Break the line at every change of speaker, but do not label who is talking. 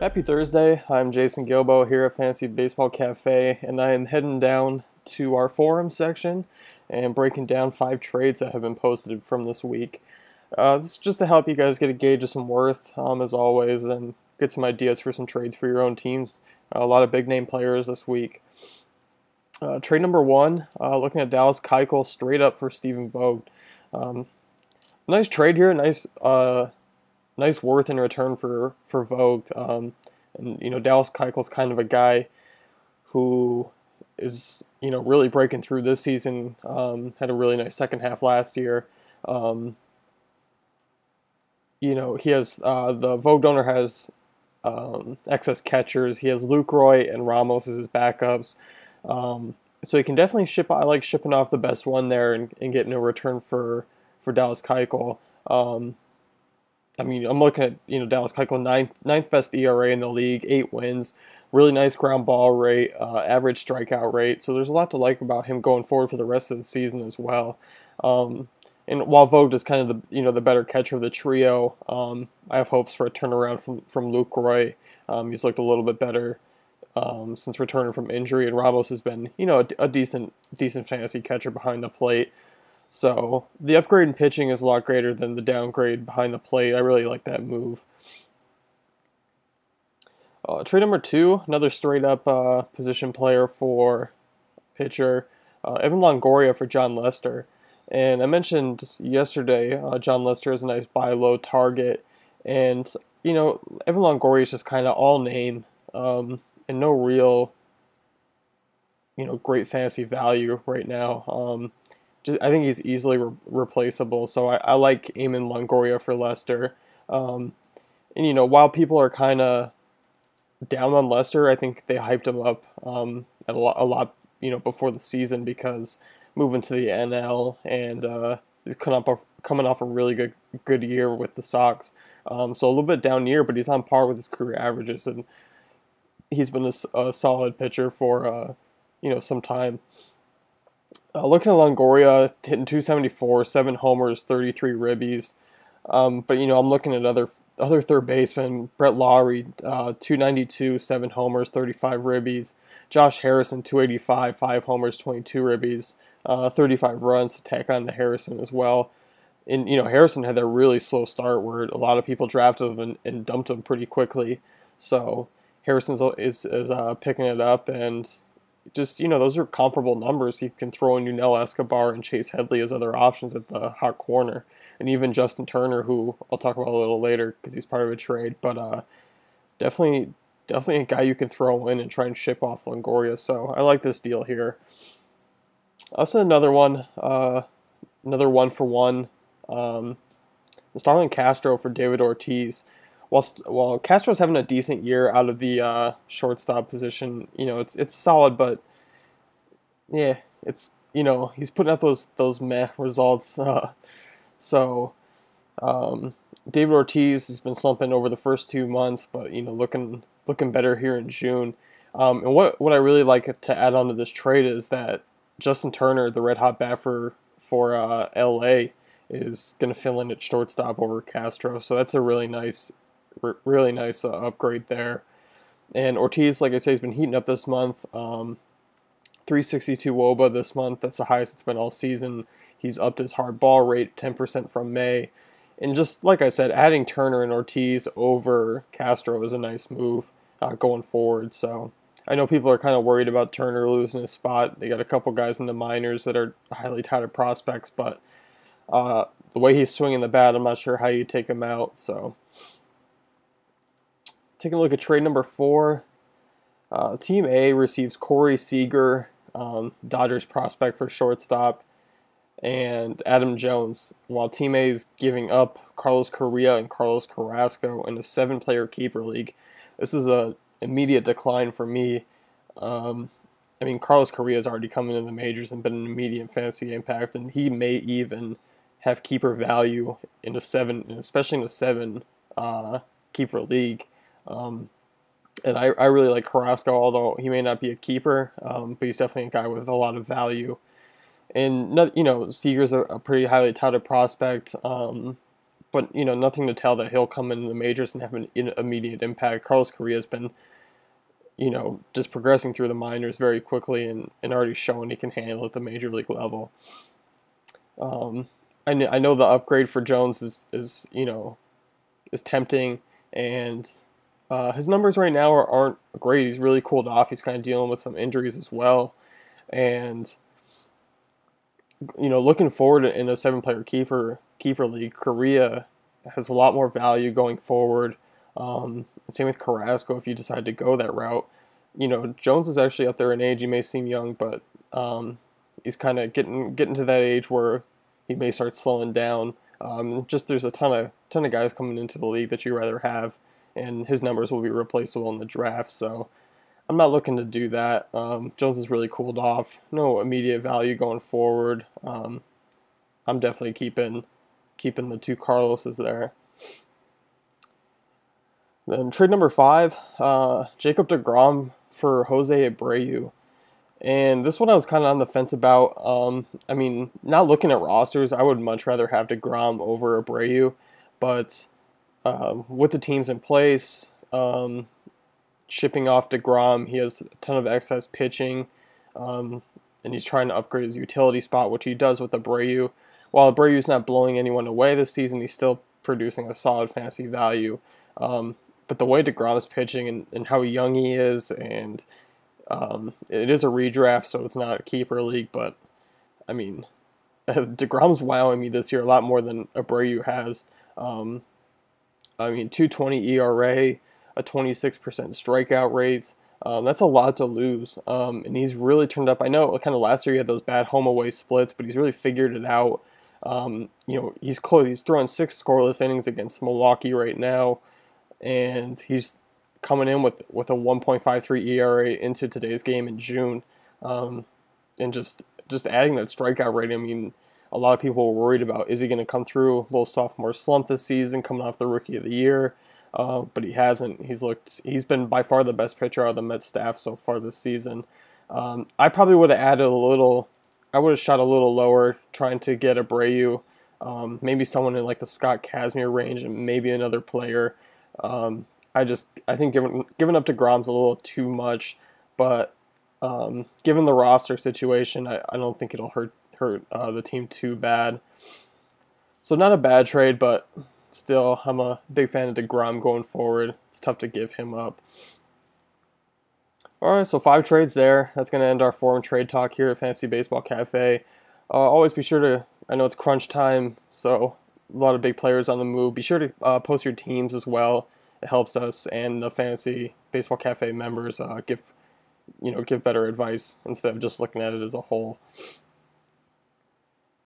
Happy Thursday. I'm Jason Gilbo here at Fantasy Baseball Cafe, and I am heading down to our forum section and breaking down 5 trades that have been posted from this week. This is just to help you guys get a gauge of some worth, as always, and get some ideas for some trades for your own teams. A lot of big name players this week. Trade number one, looking at Dallas Keuchel straight up for Stephen Vogt. Nice trade here, nice worth in return for Vogt. And Dallas Keuchel's kind of a guy who is really breaking through this season. Had a really nice second half last year. He has the Vogt owner has excess catchers. He has Lucroy and Ramos as his backups. So he can definitely ship. I like shipping off the best one there and getting a return for Dallas Keuchel. I'm looking at Dallas Keuchel, ninth best ERA in the league, 8 wins, really nice ground ball rate, average strikeout rate. So there's a lot to like about him going forward for the rest of the season as well. And while Vogt is kind of the better catcher of the trio, I have hopes for a turnaround from Lucroy. He's looked a little bit better since returning from injury, and Ramos has been a decent fantasy catcher behind the plate. So the upgrade in pitching is a lot greater than the downgrade behind the plate. I really like that move. Trade number two, another straight up position player for pitcher, Evan Longoria for John Lester. And I mentioned yesterday, John Lester is a nice buy low target, and Evan Longoria is just kind of all name, and no real great fantasy value right now. I think he's easily replaceable, so I like Eamon Longoria for Lester. And while people are kind of down on Lester, I think they hyped him up a lot before the season because moving to the NL and he's coming off a really good year with the Sox. So a little bit down year, but he's on par with his career averages, and he's been a solid pitcher for some time. Looking at Longoria, hitting 274, 7 homers, 33 ribbies. But I'm looking at other third basemen. Brett Lawrie, 292, 7 homers, 35 ribbies. Josh Harrison, 285, 5 homers, 22 ribbies. 35 runs to tack on to Harrison as well. And Harrison had that really slow start where a lot of people drafted him and dumped him pretty quickly. So Harrison is picking it up, and just those are comparable numbers. You can throw in Yunel Escobar and Chase Headley as other options at the hot corner, and even Justin Turner, who I'll talk about a little later because he's part of a trade. But definitely a guy you can throw in and try and ship off Longoria. So I like this deal here. Also another one for one. Starlin Castro for David Ortiz. While Castro's having a decent year out of the shortstop position, it's solid, but yeah, it's he's putting out those meh results. So David Ortiz has been slumping over the first 2 months, but looking better here in June. And what I really like to add on to this trade is that Justin Turner, the red hot bat for LA, is going to fill in at shortstop over Castro. So that's a really nice upgrade there. And Ortiz, like I say, has been heating up this month. 362 WOBA this month. That's the highest it's been all season. He's upped his hard ball rate 10% from May. And just like I said, adding Turner and Ortiz over Castro is a nice move going forward. So I know people are kind of worried about Turner losing his spot. They got a couple guys in the minors that are highly touted prospects, but the way he's swinging the bat, I'm not sure how you take him out. So taking a look at trade number 4. Team A receives Corey Seager, Dodgers prospect for shortstop, and Adam Jones, while Team A is giving up Carlos Correa and Carlos Carrasco in a 7-player keeper league. This is an immediate decline for me. Carlos Correa has already come into the majors and been an immediate fantasy impact, and he may even have keeper value in a 7, especially in a 7 keeper league. And I really like Carrasco, although he may not be a keeper, but he's definitely a guy with a lot of value. And Seager's a pretty highly touted prospect. but nothing to tell that he'll come into the majors and have an immediate impact. Carlos Correa has been just progressing through the minors very quickly and already showing he can handle at the major league level. I know the upgrade for Jones is tempting, and his numbers right now aren't great. He's really cooled off. He's kind of dealing with some injuries as well, and looking forward in a 7-player keeper league, Correa has a lot more value going forward. Same with Carrasco if you decide to go that route. Jones is actually up there in age. He may seem young, but he's kind of getting to that age where he may start slowing down. Just there's a ton of guys coming into the league that you rather have, and his numbers will be replaceable in the draft. So I'm not looking to do that. Jones is really cooled off. No immediate value going forward. I'm definitely keeping the two Carloses there. Then trade number 5, Jacob deGrom for Jose Abreu. And this one I was kind of on the fence about. Not looking at rosters, I would much rather have deGrom over Abreu. But with the teams in place, shipping off deGrom, he has a ton of excess pitching. And he's trying to upgrade his utility spot, which he does with Abreu. While Abreu's not blowing anyone away this season, he's still producing a solid fantasy value. But the way deGrom is pitching and how young he is, and it is a redraft, so it's not a keeper league, but deGrom's wowing me this year a lot more than Abreu has. 2.20 ERA, a 26% strikeout rate. That's a lot to lose, and he's really turned up. I know kind of last year he had those bad home-away splits, but he's really figured it out. He's close. He's throwing 6 scoreless innings against Milwaukee right now, and he's coming in with a 1.53 ERA into today's game in June, and just adding that strikeout rate. A lot of people were worried about, is he going to come through a little sophomore slump this season, coming off the Rookie of the Year, but he hasn't. He's been by far the best pitcher out of the Mets staff so far this season. I probably would have added a little. I would have shot a little lower, trying to get Abreu, maybe someone in like the Scott Kazmir range, and maybe another player. I think giving up to deGrom's a little too much, but given the roster situation, I don't think it'll hurt the team too bad. So not a bad trade, but still, I'm a big fan of deGrom going forward. It's tough to give him up. All right, so 5 trades there. That's going to end our forum trade talk here at Fantasy Baseball Cafe. Always be sure to, I know it's crunch time, so a lot of big players on the move. Be sure to post your teams as well. It helps us and the Fantasy Baseball Cafe members give better advice instead of just looking at it as a whole.